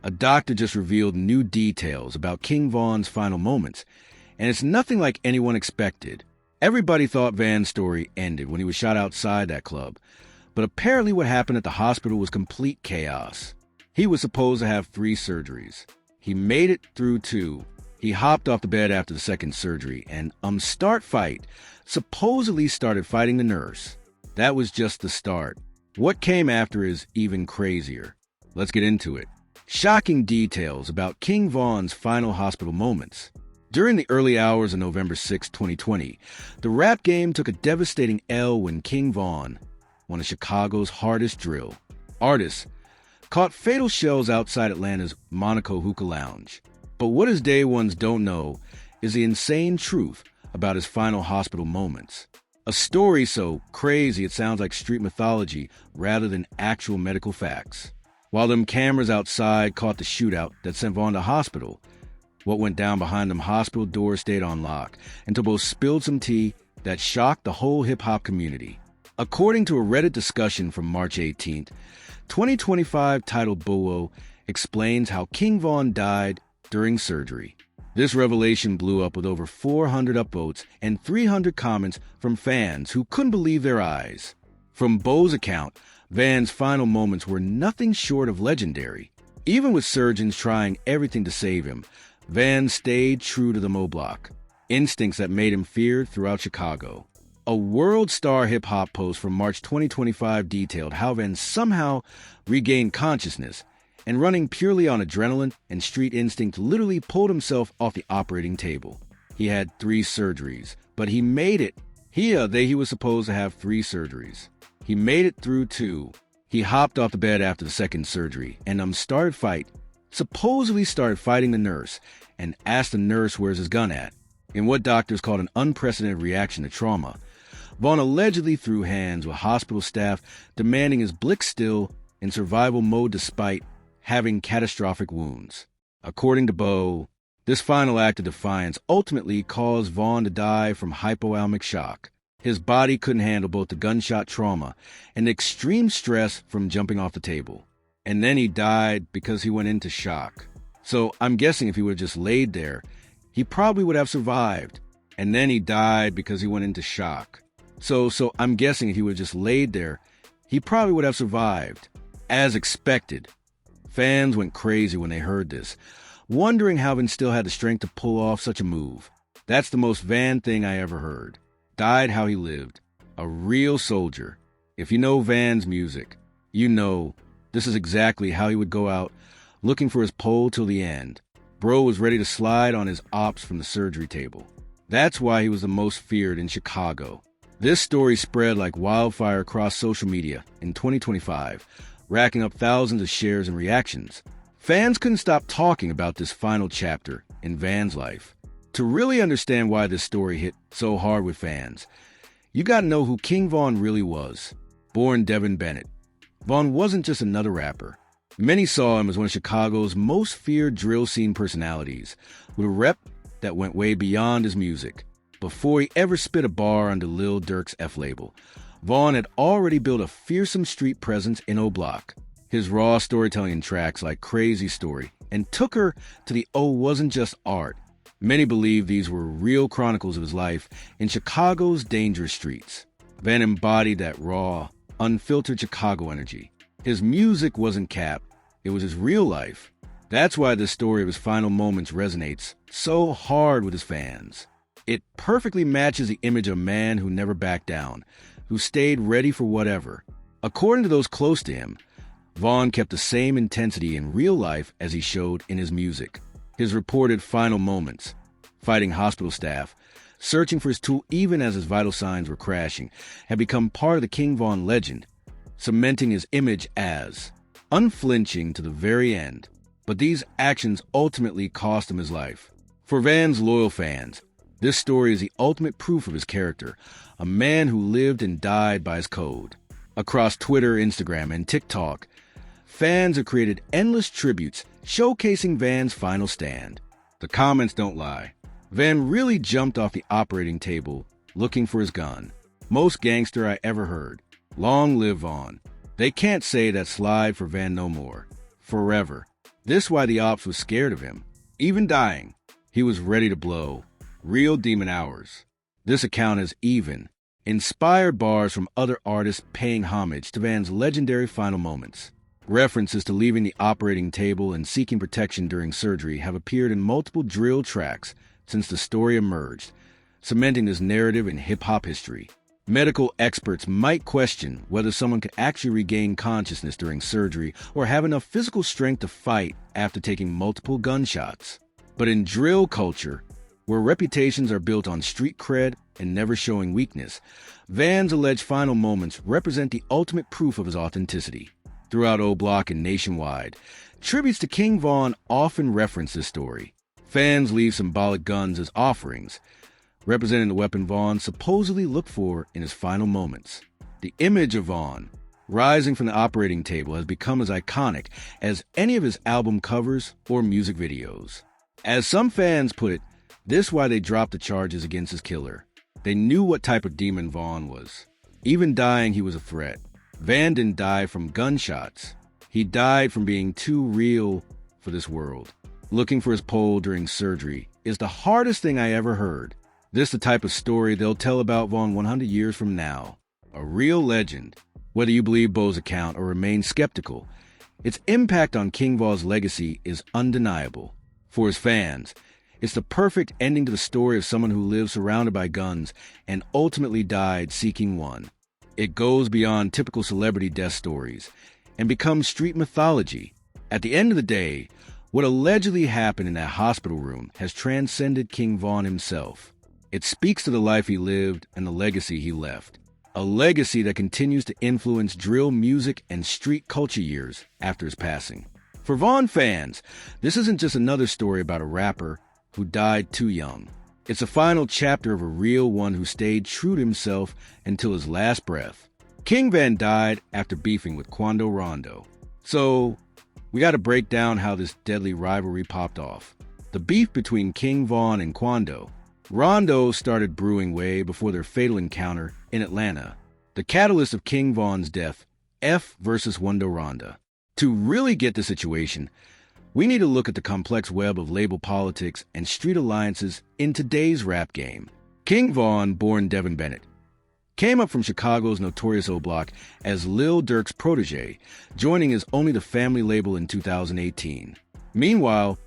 A doctor just revealed new details about KingVon's final moments, and it's nothing like anyone expected. Everybody thought Van's story ended when he was shot outside that club, but apparently what happened at the hospital was complete chaos. He was supposed to have 3 surgeries. He made it through 2. He hopped off the bed after the second surgery and supposedly started fighting the nurse. That was just the start. What came after is even crazier. Let's get into it. Shocking details about KingVon's final hospital moments. During the early hours of November 6, 2020, the rap game took a devastating L when KingVon, one of Chicago's hardest drill artists, caught fatal shells outside Atlanta's Monaco Hookah Lounge. But what his day ones don't know is the insane truth about his final hospital moments. A story so crazy it sounds like street mythology rather than actual medical facts. While them cameras outside caught the shootout that sent Von to hospital, what went down behind them hospital doors stayed on lock until both spilled some tea that shocked the whole hip-hop community. According to a Reddit discussion from March 18th, 2025 titled Bowo explains how KingVon died during surgery. This revelation blew up with over 400 upvotes and 300 comments from fans who couldn't believe their eyes. From Bo's account, Van's final moments were nothing short of legendary. Even with surgeons trying everything to save him, Van stayed true to the Mo Block, instincts that made him feared throughout Chicago. A World Star hip-hop post from March 2025 detailed how Van somehow regained consciousness and, running purely on adrenaline and street instinct, literally pulled himself off the operating table. He had 3 surgeries, but he made it. He was supposed to have 3 surgeries. He made it through 2. He hopped off the bed after the second surgery and supposedly started fighting the nurse and asked the nurse where's his gun at. In what doctors called an unprecedented reaction to trauma, Von allegedly threw hands with hospital staff demanding his blick still in survival mode despite having catastrophic wounds. According to Bo, this final act of defiance ultimately caused Von to die from hypovolemic shock. His body couldn't handle both the gunshot trauma and the extreme stress from jumping off the table. And then he died because he went into shock. So I'm guessing if he would have just laid there, he probably would have survived. And then he died because he went into shock. So I'm guessing if he would have just laid there, he probably would have survived. As expected, fans went crazy when they heard this, wondering how Van still had the strength to pull off such a move. That's the most Van thing I ever heard. Died how he lived. A real soldier. If you know Van's music, you know this is exactly how he would go out, looking for his pole till the end. Bro was ready to slide on his ops from the surgery table. That's why he was the most feared in Chicago. This story spread like wildfire across social media in 2025, racking up thousands of shares and reactions. Fans couldn't stop talking about this final chapter in Van's life. To really understand why this story hit so hard with fans, you gotta know who KingVon really was. Born Devin Bennett, Von wasn't just another rapper. Many saw him as one of Chicago's most feared drill scene personalities, with a rep that went way beyond his music. Before he ever spit a bar under Lil Durk's F label, Von had already built a fearsome street presence in O Block. His raw storytelling in tracks like Crazy Story and Took Her to the O wasn't just art. Many believe these were real chronicles of his life in Chicago's dangerous streets. Van embodied that raw, unfiltered Chicago energy. His music wasn't cap, it was his real life. That's why the story of his final moments resonates so hard with his fans. It perfectly matches the image of a man who never backed down, who stayed ready for whatever. According to those close to him, Von kept the same intensity in real life as he showed in his music. His reported final moments, fighting hospital staff, searching for his tool even as his vital signs were crashing, had become part of the KingVon legend, cementing his image as unflinching to the very end. But these actions ultimately cost him his life. For Van's loyal fans, this story is the ultimate proof of his character, a man who lived and died by his code. Across Twitter, Instagram, and TikTok, fans have created endless tributes showcasing Van's final stand. The comments don't lie. Van really jumped off the operating table looking for his gun. Most gangster I ever heard. Long live Von. They can't say that slide for Van no more. Forever. This why the ops was scared of him. Even dying, he was ready to blow. Real demon hours. This account has even inspired bars from other artists paying homage to Van's legendary final moments. References to leaving the operating table and seeking protection during surgery have appeared in multiple drill tracks since the story emerged, cementing this narrative in hip-hop history. Medical experts might question whether someone could actually regain consciousness during surgery or have enough physical strength to fight after taking multiple gunshots. But in drill culture, where reputations are built on street cred and never showing weakness, Van's alleged final moments represent the ultimate proof of his authenticity. Throughout O Block and nationwide, tributes to KingVon often reference this story. Fans leave symbolic guns as offerings, representing the weapon Von supposedly looked for in his final moments. The image of Von rising from the operating table has become as iconic as any of his album covers or music videos. As some fans put it, this is why they dropped the charges against his killer. They knew what type of demon Von was. Even dying, he was a threat. Van didn't die from gunshots. He died from being too real for this world. Looking for his pole during surgery is the hardest thing I ever heard. This is the type of story they'll tell about Von 100 years from now. A real legend. Whether you believe Bo's account or remain skeptical, its impact on KingVon's legacy is undeniable. For his fans, it's the perfect ending to the story of someone who lived surrounded by guns and ultimately died seeking one. It goes beyond typical celebrity death stories and becomes street mythology. At the end of the day, what allegedly happened in that hospital room has transcended KingVon himself. It speaks to the life he lived and the legacy he left. A legacy that continues to influence drill music and street culture years after his passing. For Von fans, this isn't just another story about a rapper who died too young. It's a final chapter of a real one who stayed true to himself until his last breath. KingVon died after beefing with Quando Rondo. So, we gotta break down how this deadly rivalry popped off. The beef between KingVon and Quando. Rondo started brewing way before their fatal encounter in Atlanta. The catalyst of KingVon's death, F versus Quando Rondo. To really get the situation, we need to look at the complex web of label politics and street alliances in today's rap game. KingVon, born Devin Bennett, came up from Chicago's notorious O Block as Lil Durk's protege, joining as only the family label in 2018. Meanwhile,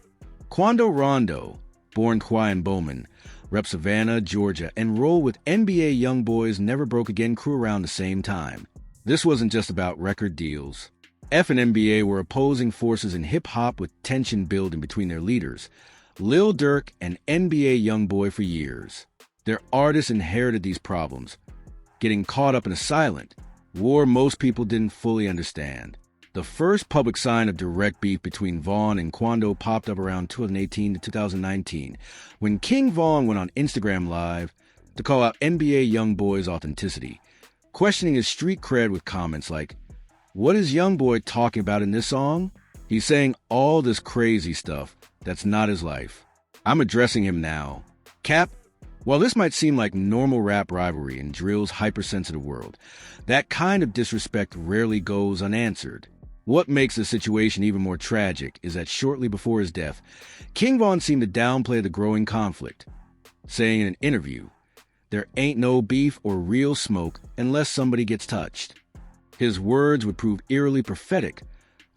Quando Rondo, born Quyan Bowman, rep Savannah, Georgia, and rolled with NBA YoungBoy's Never Broke Again crew around the same time. This wasn't just about record deals. F and NBA were opposing forces in hip-hop with tension building between their leaders, Lil Durk and NBA YoungBoy, for years. Their artists inherited these problems, getting caught up in a silent war most people didn't fully understand. The first public sign of direct beef between Von and Quando popped up around 2018 to 2019, when KingVon went on Instagram Live to call out NBA YoungBoy's authenticity, questioning his street cred with comments like, "What is YoungBoy talking about in this song? He's saying all this crazy stuff that's not his life. I'm addressing him now." Cap, while this might seem like normal rap rivalry in drill's hypersensitive world, that kind of disrespect rarely goes unanswered. What makes the situation even more tragic is that shortly before his death, KingVon seemed to downplay the growing conflict, saying in an interview, "There ain't no beef or real smoke unless somebody gets touched." His words would prove eerily prophetic,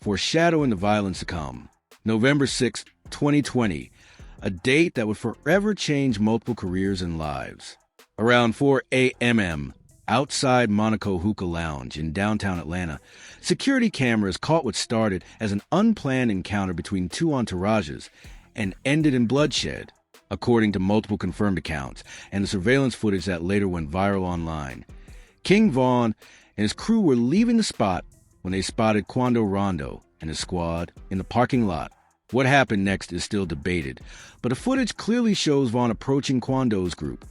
foreshadowing the violence to come. November 6, 2020, a date that would forever change multiple careers and lives. Around 4 a.m. outside Monaco Hookah Lounge in downtown Atlanta, security cameras caught what started as an unplanned encounter between two entourages and ended in bloodshed, according to multiple confirmed accounts and the surveillance footage that later went viral online. KingVon and his crew were leaving the spot when they spotted Quando Rondo and his squad in the parking lot. What happened next is still debated, but the footage clearly shows Von approaching Quando's group,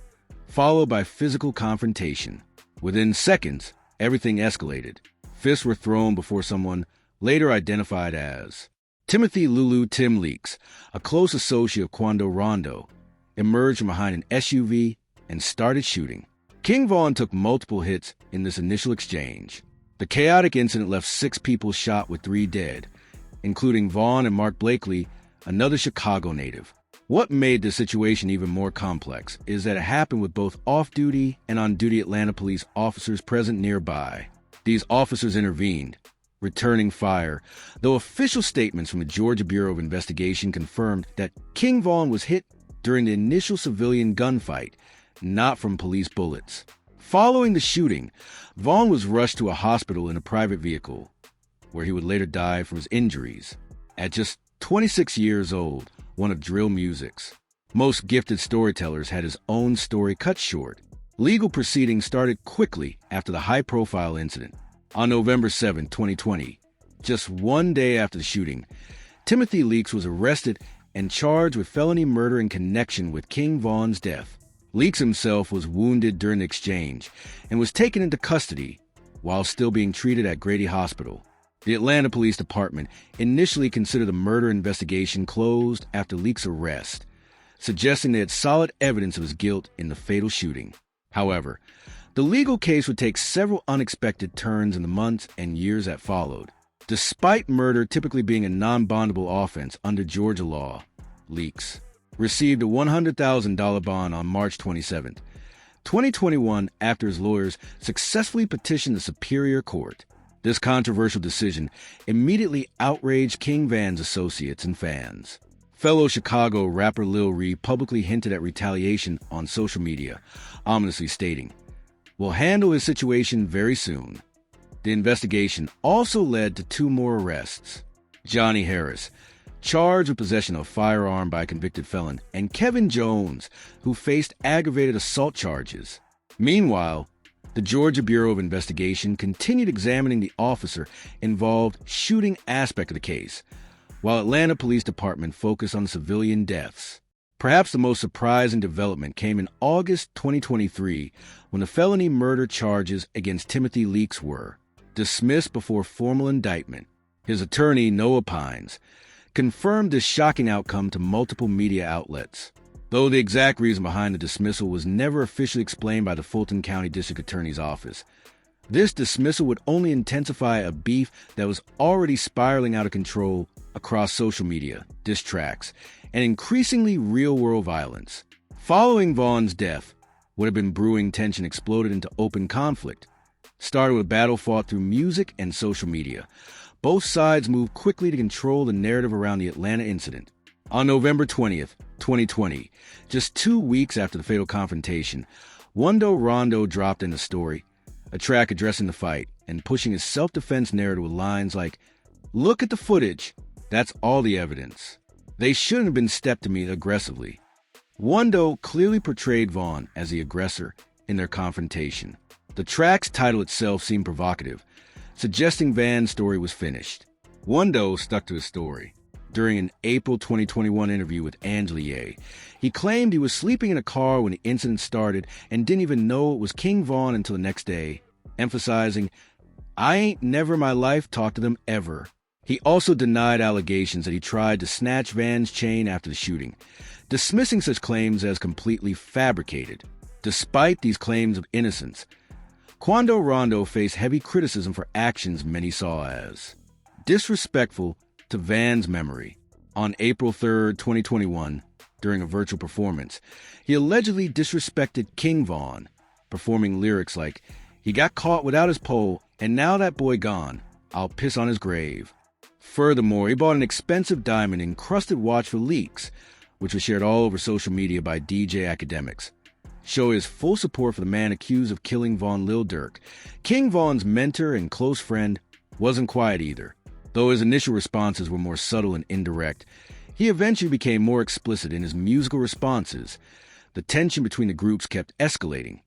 followed by physical confrontation. Within seconds, everything escalated. Fists were thrown before someone, later identified as Timothy Lulu Tim Leaks, a close associate of Quando Rondo, emerged from behind an SUV and started shooting. KingVon took multiple hits in this initial exchange. The chaotic incident left 6 people shot with 3 dead, including Vaughn and Mark Blakely, another Chicago native. What made the situation even more complex is that it happened with both off-duty and on-duty Atlanta police officers present nearby. These officers intervened, returning fire, though official statements from the Georgia Bureau of Investigation confirmed that KingVon was hit during the initial civilian gunfight, not from police bullets. Following the shooting, Vaughn was rushed to a hospital in a private vehicle, where he would later die from his injuries. At just 26 years old, one of drill music's most gifted storytellers had his own story cut short. Legal proceedings started quickly after the high-profile incident. On November 7, 2020, just one day after the shooting, Timothy Leaks was arrested and charged with felony murder in connection with KingVon's death. Leaks himself was wounded during the exchange and was taken into custody while still being treated at Grady Hospital. The Atlanta Police Department initially considered the murder investigation closed after Leaks' arrest, suggesting they had solid evidence of his guilt in the fatal shooting. However, the legal case would take several unexpected turns in the months and years that followed. Despite murder typically being a non-bondable offense under Georgia law, Leaks received a $100,000 bond on March 27, 2021, after his lawyers successfully petitioned the Superior Court. This controversial decision immediately outraged KingVon's associates and fans. Fellow Chicago rapper Lil Reed publicly hinted at retaliation on social media, ominously stating, "We'll handle his situation very soon." The investigation also led to 2 more arrests. Johnny Harris, charged with possession of a firearm by a convicted felon, and Kevin Jones, who faced aggravated assault charges. Meanwhile, the Georgia Bureau of Investigation continued examining the officer-involved shooting aspect of the case, while Atlanta Police Department focused on civilian deaths. Perhaps the most surprising development came in August 2023, when the felony murder charges against Timothy Leaks were dismissed before formal indictment. His attorney, Noah Pines, confirmed this shocking outcome to multiple media outlets. Though the exact reason behind the dismissal was never officially explained by the Fulton County District Attorney's Office, this dismissal would only intensify a beef that was already spiraling out of control across social media, diss tracks, and increasingly real-world violence. Following Vaughn's death, what had been brewing tension exploded into open conflict. Started with battle fought through music and social media. Both sides moved quickly to control the narrative around the Atlanta incident. On November 20th, 2020, just 2 weeks after the fatal confrontation, Wando Rondo dropped in the story, a track addressing the fight and pushing his self-defense narrative with lines like, "Look at the footage. That's all the evidence. They shouldn't have been stepped to me aggressively." Wando clearly portrayed Vaughn as the aggressor in their confrontation. The track's title itself seemed provocative, suggesting Van's story was finished. Wando stuck to his story. During an April 2021 interview with Angela Ye, he claimed he was sleeping in a car when the incident started and didn't even know it was KingVon until the next day, emphasizing, "I ain't never in my life talked to them ever." He also denied allegations that he tried to snatch Van's chain after the shooting, dismissing such claims as completely fabricated. Despite these claims of innocence, Wando Rondo faced heavy criticism for actions many saw as disrespectful to Van's memory. On April 3, 2021, during a virtual performance, he allegedly disrespected KingVon, performing lyrics like, "He got caught without his pole, and now that boy gone, I'll piss on his grave." Furthermore, he bought an expensive diamond-encrusted watch for Leaks, which was shared all over social media by DJ academics, showing his full support for the man accused of killing Lil Durk. KingVon's mentor and close friend wasn't quiet either. Though his initial responses were more subtle and indirect, he eventually became more explicit in his musical responses. The tension between the groups kept escalating,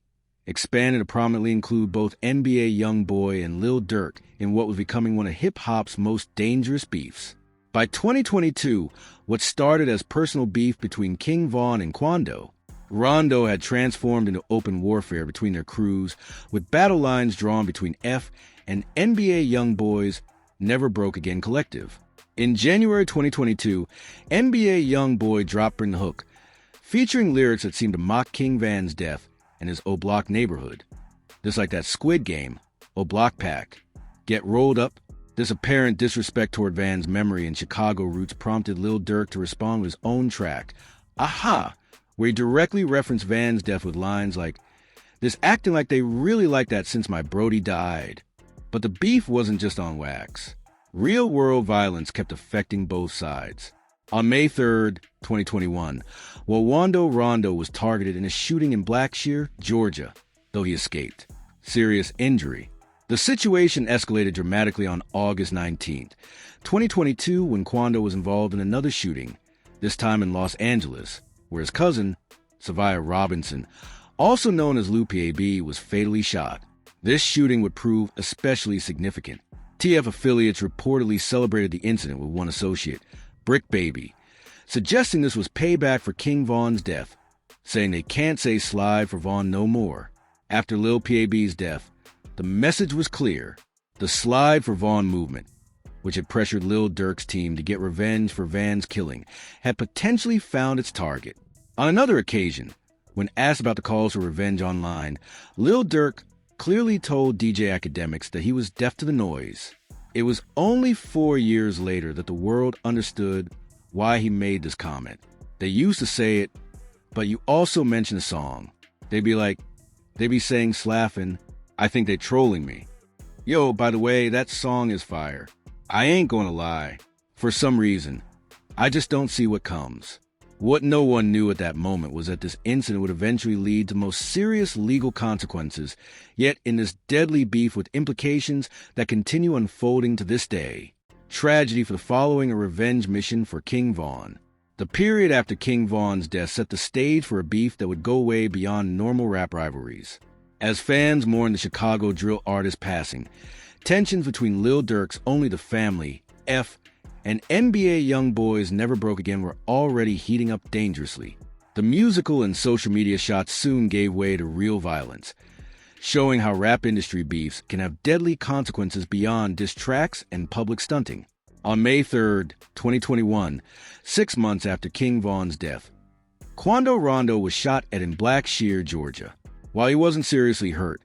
expanding to prominently include both NBA YoungBoy and Lil Durk in what was becoming one of hip-hop's most dangerous beefs. By 2022, what started as personal beef between KingVon and Wando Rondo had transformed into open warfare between their crews, with battle lines drawn between F and NBA YoungBoy's Never Broke Again collective. In January 2022, NBA YoungBoy dropped Bring the Hook, featuring lyrics that seemed to mock KingVon's death and his O-Block neighborhood. Just like that Squid Game, O-Block Pack, Get Rolled Up, This apparent disrespect toward Van's memory and Chicago roots prompted Lil Durk to respond with his own track, Aha, where he directly referenced Van's death with lines like, "This acting like they really like that since my Brody died." But the beef wasn't just on wax. Real-world violence kept affecting both sides. On May 3rd, 2021, Wawando Rondo was targeted in a shooting in Blackshear, Georgia, though he escaped. Serious injury. The situation escalated dramatically on August 19th, 2022, when Quando was involved in another shooting, this time in Los Angeles, where his cousin, Savia Robinson, also known as Lil PAB, was fatally shot. This shooting would prove especially significant. TF affiliates reportedly celebrated the incident with one associate, Brick Baby, suggesting this was payback for KingVon's death, saying they can't say slide for Von no more. After Lil PAB's death, the message was clear. The slide for Von movement, which had pressured Lil Durk's team to get revenge for Van's killing, had potentially found its target. On another occasion, when asked about the calls for revenge online, Lil Durk clearly told DJ Academics that he was deaf to the noise. It was only 4 years later that the world understood why he made this comment. They used to say it, but you also mention a song. They be saying slaffing, I think they trolling me. Yo, by the way, that song is fire. I ain't gonna lie. For some reason, I just don't see what comes. What no one knew at that moment was that this incident would eventually lead to most serious legal consequences, yet in this deadly beef with implications that continue unfolding to this day. Tragedy for the following a revenge mission for KingVon. The period after KingVon's death set the stage for a beef that would go way beyond normal rap rivalries. As fans mourned the Chicago drill artist's passing, tensions between Lil Durk's Only the Family, F, and NBA YoungBoy's Never Broke Again were already heating up dangerously. The musical and social media shots soon gave way to real violence, showing how rap industry beefs can have deadly consequences beyond diss tracks and public stunting. On May 3rd, 2021, 6 months after KingVon's death, Quando Rondo was shot at in Blackshear, Georgia. While he wasn't seriously hurt,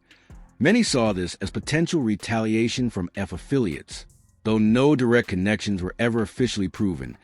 many saw this as potential retaliation from F affiliates. Though no direct connections were ever officially proven,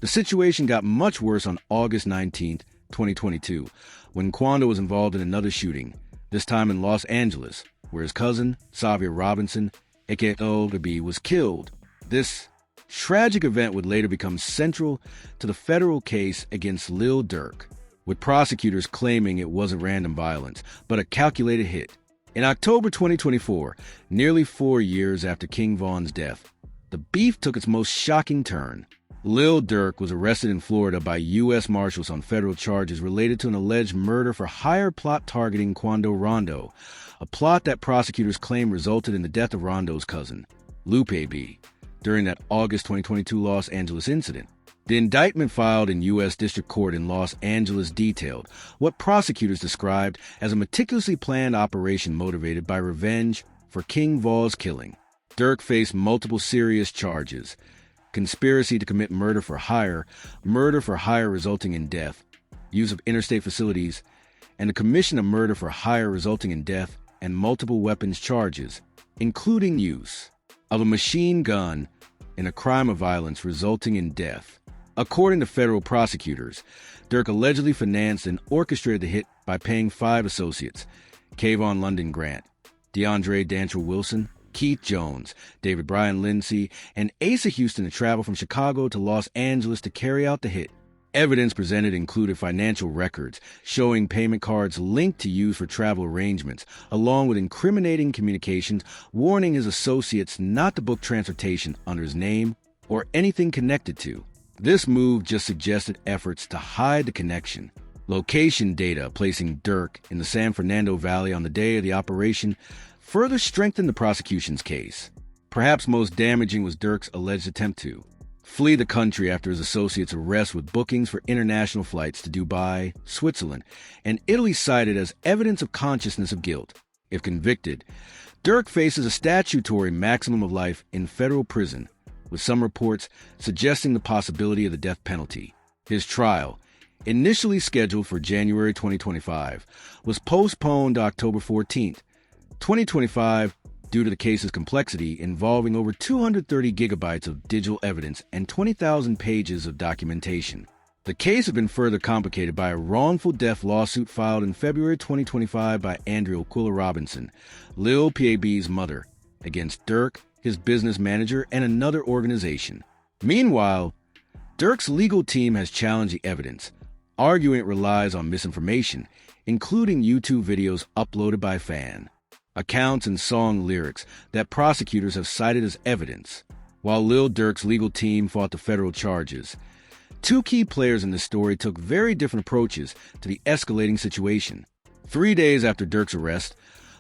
the situation got much worse on August 19th, 2022, when Quando was involved in another shooting, this time in Los Angeles, where his cousin, Savia Robinson, aka LilDurk, was killed. This tragic event would later become central to the federal case against Lil Durk, with prosecutors claiming it wasn't random violence, but a calculated hit. In October 2024, nearly 4 years after KingVon's death, the beef took its most shocking turn. Lil Durk was arrested in Florida by U.S. Marshals on federal charges related to an alleged murder-for-hire plot targeting Quando Rondo, a plot that prosecutors claim resulted in the death of Rondo's cousin, Lupe B, during that August 2022 Los Angeles incident. The indictment filed in U.S. District Court in Los Angeles detailed what prosecutors described as a meticulously planned operation motivated by revenge for KingVon's killing. Durk faced multiple serious charges: conspiracy to commit murder for hire resulting in death, use of interstate facilities, and the commission of murder for hire resulting in death, and multiple weapons charges, including use of a machine gun in a crime of violence resulting in death. According to federal prosecutors, Durk allegedly financed and orchestrated the hit by paying 5 associates: Kayvon London Grant, DeAndre Dantrell Wilson, Keith Jones, David Bryan Lindsay, and Asa Houston to travel from Chicago to Los Angeles to carry out the hit. Evidence presented included financial records showing payment cards linked to use for travel arrangements, along with incriminating communications warning his associates not to book transportation under his name or anything connected to. This move just suggested efforts to hide the connection. Location data placing Durk in the San Fernando Valley on the day of the operation further strengthened the prosecution's case. Perhaps most damaging was Durk's alleged attempt to flee the country after his associates' arrest with bookings for international flights to Dubai, Switzerland, and Italy cited as evidence of consciousness of guilt. If convicted, Durk faces a statutory maximum of life in federal prison, with some reports suggesting the possibility of the death penalty. His trial, initially scheduled for January 2025, was postponed to October 14th, 2025, due to the case's complexity involving over 230 gigabytes of digital evidence and 20,000 pages of documentation. The case has been further complicated by a wrongful death lawsuit filed in February 2025 by Andrea Aquila Robinson, Lil PAB's mother, against Durk, his business manager, and another organization. Meanwhile, Durk's legal team has challenged the evidence, arguing it relies on misinformation, including YouTube videos uploaded by fans, accounts, and song lyrics that prosecutors have cited as evidence. While Lil Durk's legal team fought the federal charges, two key players in this story took very different approaches to the escalating situation. 3 days after Durk's arrest,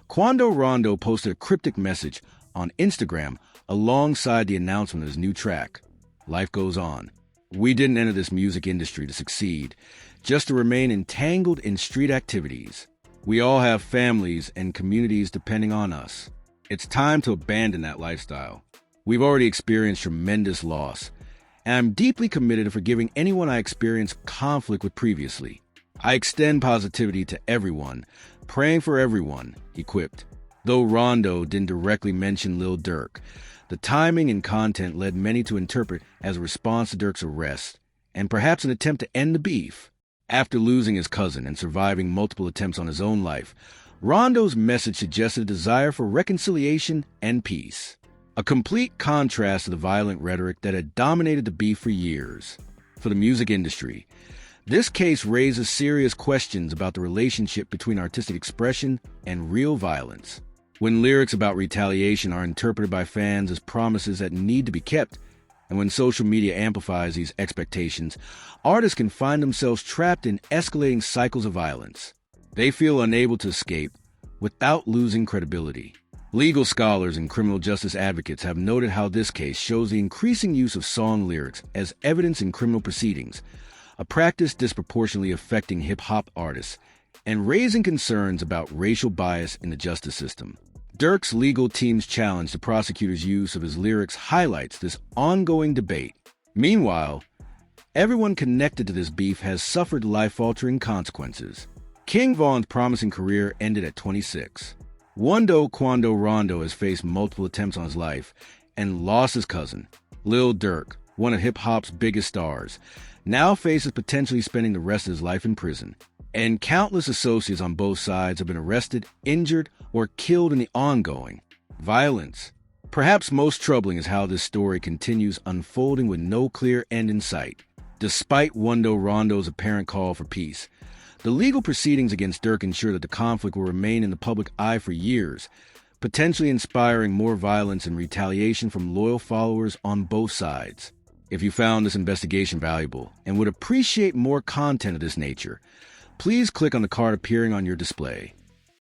Quando Rondo posted a cryptic message on Instagram alongside the announcement of his new track, Life Goes On. We didn't enter this music industry to succeed, just to remain entangled in street activities. We all have families and communities depending on us. It's time to abandon that lifestyle. We've already experienced tremendous loss, and I'm deeply committed to forgiving anyone I experienced conflict with previously. I extend positivity to everyone, praying for everyone, he quipped. Though Rondo didn't directly mention Lil Durk, the timing and content led many to interpret as a response to Durk's arrest, and perhaps an attempt to end the beef. After losing his cousin and surviving multiple attempts on his own life, Rondo's message suggested a desire for reconciliation and peace, a complete contrast to the violent rhetoric that had dominated the beef for years. For the music industry, this case raises serious questions about the relationship between artistic expression and real violence. When lyrics about retaliation are interpreted by fans as promises that need to be kept, and when social media amplifies these expectations, artists can find themselves trapped in escalating cycles of violence. They feel unable to escape without losing credibility. Legal scholars and criminal justice advocates have noted how this case shows the increasing use of song lyrics as evidence in criminal proceedings, a practice disproportionately affecting hip-hop artists and raising concerns about racial bias in the justice system. Durk's legal team's challenge to prosecutors' use of his lyrics highlights this ongoing debate. Meanwhile, everyone connected to this beef has suffered life-altering consequences. KingVon's promising career ended at 26. Quando Rondo has faced multiple attempts on his life and lost his cousin. Lil Durk, one of hip-hop's biggest stars, now faces potentially spending the rest of his life in prison. And countless associates on both sides have been arrested, injured, or killed in the ongoing violence. Perhaps most troubling is how this story continues unfolding with no clear end in sight. Despite Rondo's apparent call for peace, the legal proceedings against Durk ensure that the conflict will remain in the public eye for years, potentially inspiring more violence and retaliation from loyal followers on both sides. If you found this investigation valuable and would appreciate more content of this nature, please click on the card appearing on your display.